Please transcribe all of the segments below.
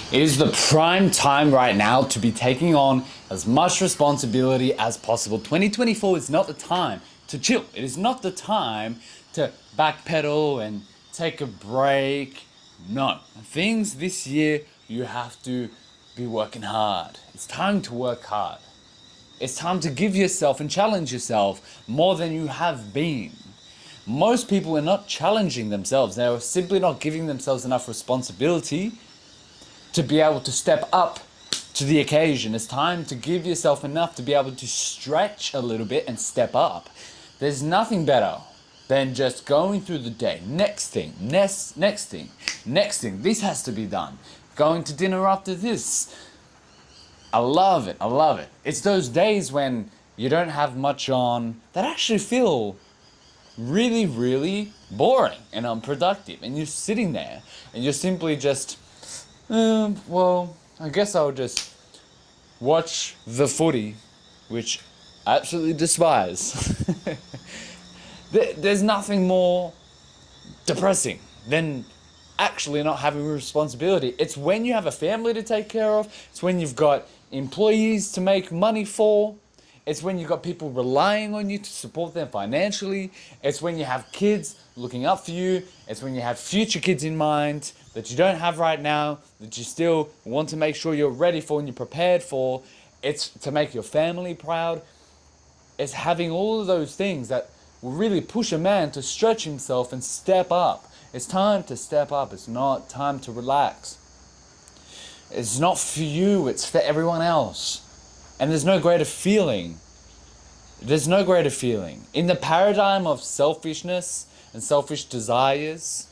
It is the prime time right now to be taking on as much responsibility as possible. 2024 is not the time to chill. It is not the time to backpedal and take a break. No. Things this year, you have to be working hard. It's time to work hard. It's time to give yourself and challenge yourself more than you have been. Most people are not challenging themselves. They are simply not giving themselves enough responsibility to be able to step up to the occasion. It's time to give yourself enough to be able to stretch a little bit and step up. There's nothing better than just going through the day. Next thing, next thing, next thing. This has to be done. Going to dinner after this. I love it. I love it. It's those days when you don't have much on that actually feel really, really boring and unproductive. And you're sitting there and you're simply just, well, I guess I'll just watch the footy, which I absolutely despise. There's nothing more depressing than actually not having a responsibility. It's when you have a family to take care of. It's when you've got employees to make money for. It's when you've got people relying on you to support them financially. It's when you have kids looking up for you. It's when you have future kids in mind that you don't have right now, that you still want to make sure you're ready for and you're prepared for. It's to make your family proud. It's having all of those things that will really push a man to stretch himself and step up. It's time to step up. It's not time to relax. It's not for you, it's for everyone else. And there's no greater feeling. There's no greater feeling. In the paradigm of selfishness and selfish desires,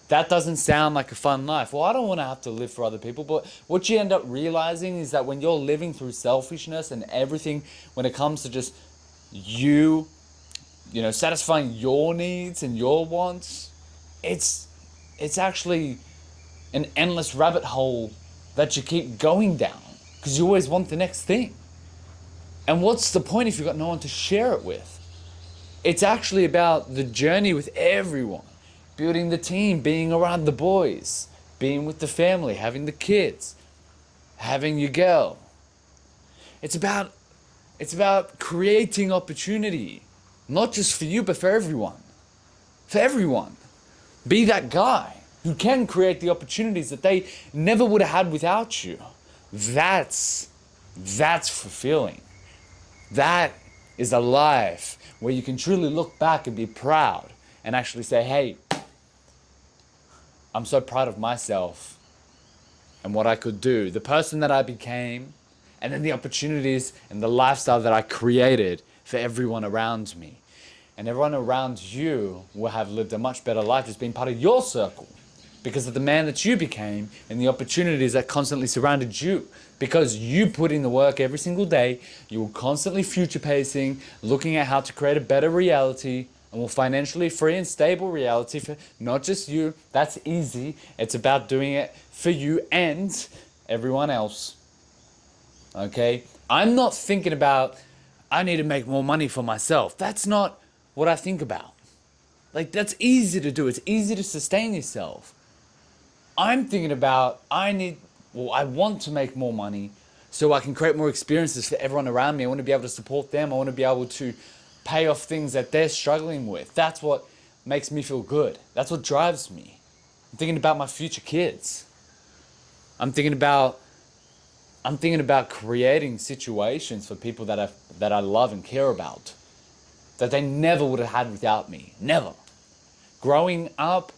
that doesn't sound like a fun life. Well, I don't want to have to live for other people, but what you end up realizing is that when you're living through selfishness and everything, when it comes to just you know, satisfying your needs and your wants, it's actually an endless rabbit hole that you keep going down because you always want the next thing. And what's the point if you've got no one to share it with? It's actually about the journey with everyone, building the team, being around the boys, being with the family, having the kids, having your girl. It's about creating opportunity, not just for you, but for everyone. For everyone. Be that guy who can create the opportunities that they never would have had without you. That's fulfilling. That is a life where you can truly look back and be proud and actually say, hey, I'm so proud of myself and what I could do, the person that I became, and then the opportunities and the lifestyle that I created for everyone around me. And everyone around you will have lived a much better life just being part of your circle because of the man that you became and the opportunities that constantly surrounded you. Because you put in the work every single day, you were constantly future pacing, looking at how to create a better reality, a more financially free and stable reality for not just you. That's easy. It's about doing it for you and everyone else. Okay? I'm not thinking about, I need to make more money for myself. That's not what I think about. Like, that's easy to do. It's easy to sustain yourself. I'm thinking about, I want to make more money so I can create more experiences for everyone around me. I want to be able to support them. I want to be able to pay off things that they're struggling with. That's what makes me feel good. That's what drives me. I'm thinking about my future kids. I'm thinking about creating situations for people that I love and care about that they never would have had without me. Never. Growing up,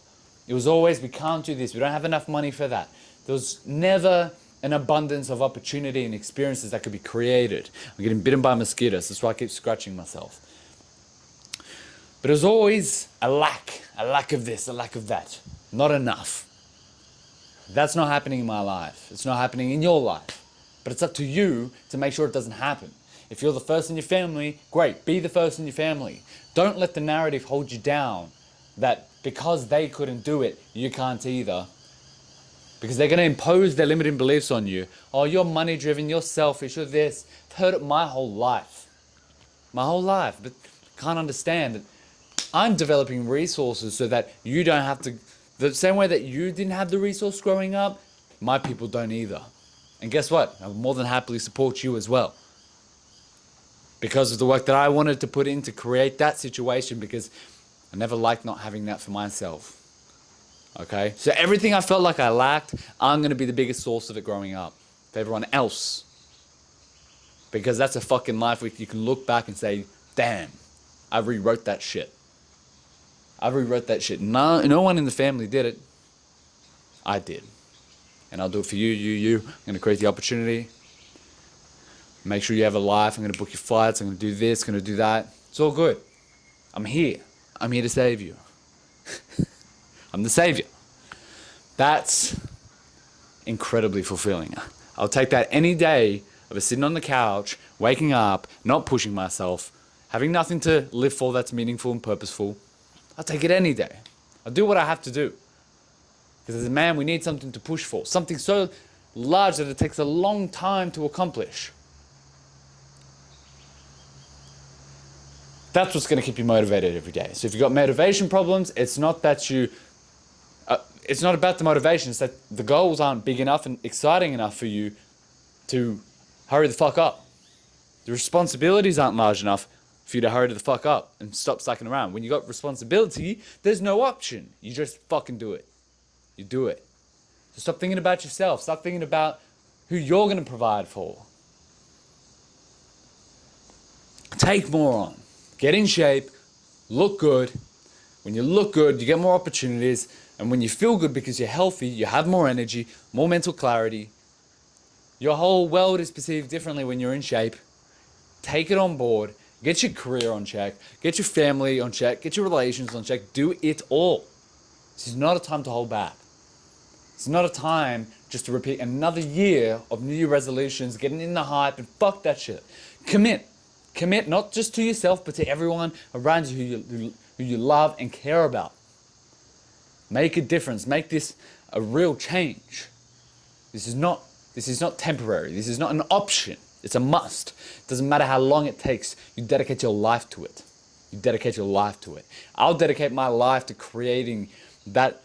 it was always, we can't do this. We don't have enough money for that. There was never an abundance of opportunity and experiences that could be created. I'm getting bitten by mosquitoes. That's why I keep scratching myself. But it was always a lack of this, a lack of that. Not enough. That's not happening in my life. It's not happening in your life. But it's up to you to make sure it doesn't happen. If you're the first in your family, great, be the first in your family. Don't let the narrative hold you down that because they couldn't do it, you can't either. Because they're going to impose their limiting beliefs on you. Oh, you're money driven, you're selfish, you're this. I've heard it my whole life. My whole life, but can't understand that I'm developing resources so that you don't have to, the same way that you didn't have the resource growing up, My people don't either. And guess what? I will more than happily support you as well. Because of the work that I wanted to put in to create that situation, because I never liked not having that for myself. Okay? So everything I felt like I lacked, I'm going to be the biggest source of it growing up. For everyone else. Because that's a fucking life where you can look back and say, damn, I rewrote that shit. I rewrote that shit. No one in the family did it. I did. And I'll do it for you. I'm going to create the opportunity. Make sure you have a life. I'm going to book your flights. I'm going to do this, going to do that. It's all good. I'm here. I'm here to save you. I'm the savior. That's incredibly fulfilling. I'll take that any day of sitting on the couch, waking up, not pushing myself, having nothing to live for that's meaningful and purposeful. I'll take it any day. I'll do what I have to do. Because as a man, we need something to push for. Something so large that it takes a long time to accomplish. That's what's going to keep you motivated every day. So if you've got motivation problems, it's not that you... it's not about the motivation. It's that the goals aren't big enough and exciting enough for you to hurry the fuck up. The responsibilities aren't large enough for you to hurry the fuck up and stop slacking around. When you got responsibility, there's no option. You just fucking do it. You do it. So stop thinking about yourself. Stop thinking about who you're going to provide for. Take more on. Get in shape. Look good. When you look good, you get more opportunities. And when you feel good because you're healthy, you have more energy, more mental clarity. Your whole world is perceived differently when you're in shape. Take it on board. Get your career on check. Get your family on check. Get your relations on check. Do it all. This is not a time to hold back. It's not a time just to repeat another year of New Year resolutions, getting in the hype, and fuck that shit. Commit. Commit not just to yourself, but to everyone around you who you love and care about. Make a difference. Make this a real change. This is not temporary. This is not an option. It's a must. It doesn't matter how long it takes. You dedicate your life to it. You dedicate your life to it. I'll dedicate my life to creating that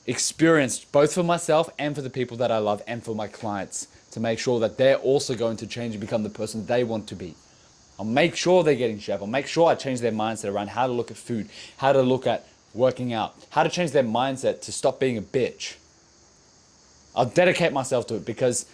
experience, both for myself and for the people that I love and for my clients, to make sure that they're also going to change and become the person they want to be. I'll make sure they get in shape. I'll make sure I change their mindset around how to look at food, how to look at working out, how to change their mindset to stop being a bitch. I'll dedicate myself to it because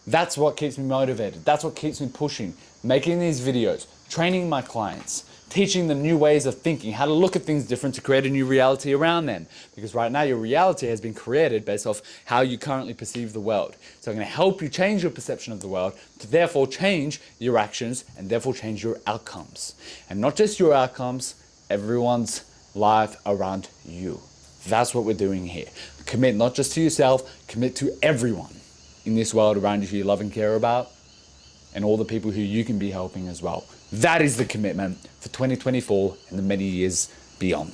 that's what keeps me motivated. That's what keeps me pushing, making these videos, training my clients, teaching them new ways of thinking, how to look at things different to create a new reality around them. Because right now your reality has been created based off how you currently perceive the world. So I'm going to help you change your perception of the world to therefore change your actions and therefore change your outcomes. And not just your outcomes, everyone's life around you. That's what we're doing here. Commit not just to yourself, commit to everyone in this world around you who you love and care about, and all the people who you can be helping as well. That is the commitment for 2024 and the many years beyond.